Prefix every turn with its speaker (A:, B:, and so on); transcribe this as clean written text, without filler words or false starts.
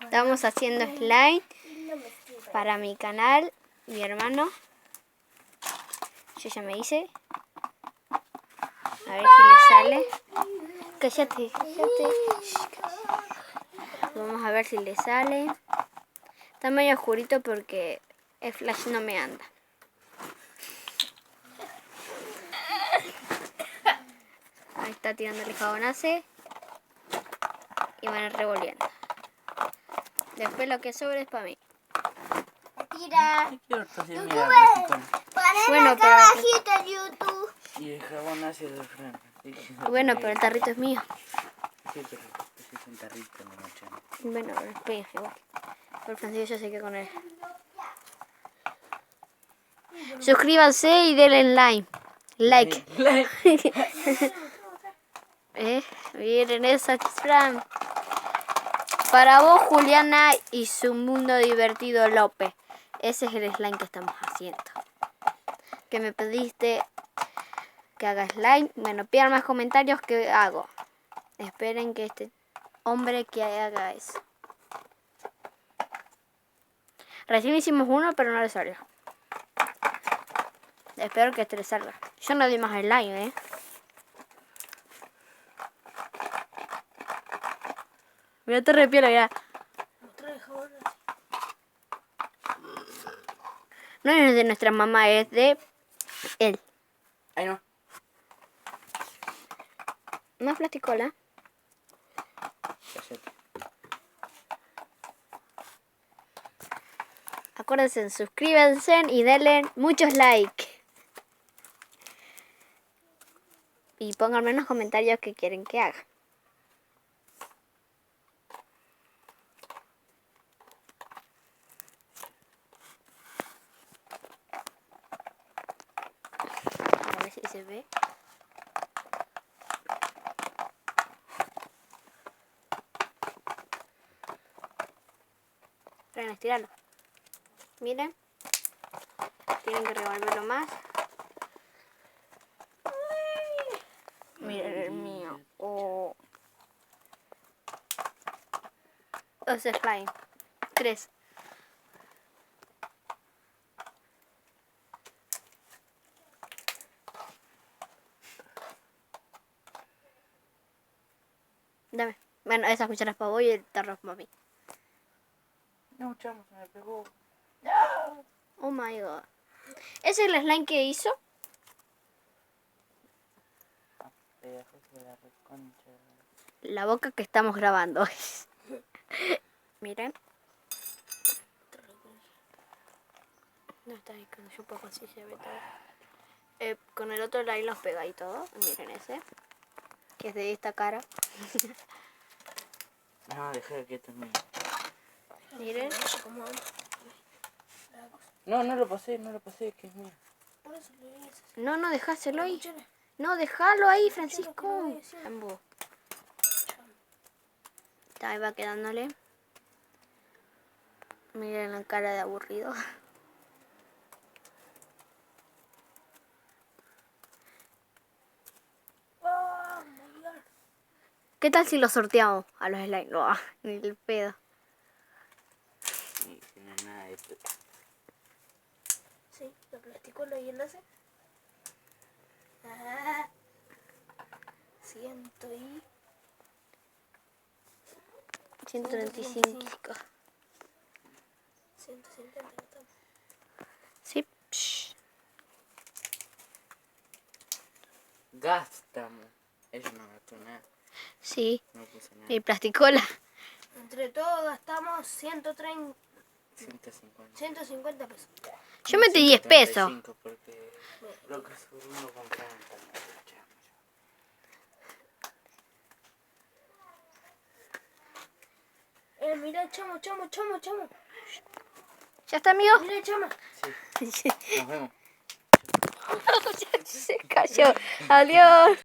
A: Estamos haciendo slime para mi canal, mi hermano. Yo ya me hice. A ver si le sale. Cállate. Vamos a ver si le sale. Está medio oscurito porque el flash no me anda. Ahí está tirándole jabonace. Y van revolviendo. Después lo que sobra es para mí.
B: Tira.
A: Bueno,
B: acá abajito en YouTube.
C: Y el jabón hace de frente.
A: Bueno, pero el tarrito es mío.
C: Sí, pero es un tarrito, no mancha.
A: Bueno, después igual. Por Francisco ya sé que con él. Suscríbanse y denle like. Miren esa Fran. Para vos, Juliana, y su mundo divertido López. Ese es el slime que estamos haciendo. Que me pediste que haga slime. Bueno, pidan más comentarios que hago. Esperen que este hombre que haga eso. Recién hicimos uno, pero no le salió. Espero que este le salga. Yo no di más slime, Mira, te repiero ya. No es de nuestra mamá, es de él.
C: Ay, no.
A: Más plasticola. Acuérdense, suscríbanse y denle muchos likes. Y pónganme en los comentarios qué quieren que haga. A ver si se ve. Esperen, estirarlo. Miren. Tienen que revolverlo más. Miren el mío. Oh. 2 slime. 3. Dame. Bueno, esas cucharas para vos y el tarro para mí.
C: No, chamo, se me pegó.
A: Oh my god. ¿Ese es el slime que hizo? La boca que estamos grabando. Miren. No está ahí, cuando yo pongo así se ve todo. Con el otro ahí los pega y todo. Miren ese. Que es de esta cara.
C: No, deja que también.
A: Miren.
C: No, no lo pasé, que es mío.
A: No, dejáselo ahí. No, déjalo ahí, Francisco. Ahí va quedándole. Miren la cara de aburrido. ¿Qué tal si lo sorteamos a los slime? No, ni el pedo.
C: Sí, no es nada de esto.
B: Sí, lo plasticola y enlace.
A: 135.
B: 150.
A: Sí.
C: Gastamos. Eso no gastó nada.
A: Sí.
C: No puso nada.
A: Y plasticola.
B: Entre todos gastamos 150 pesos.
A: Yo metí 10 pesos.
C: Porque lo que sobre uno compraron también.
B: Mira, chamo.
A: ¿Ya está, amigo?
B: Mira, chama.
C: Sí. Nos vemos.
A: Se cayó. Adiós.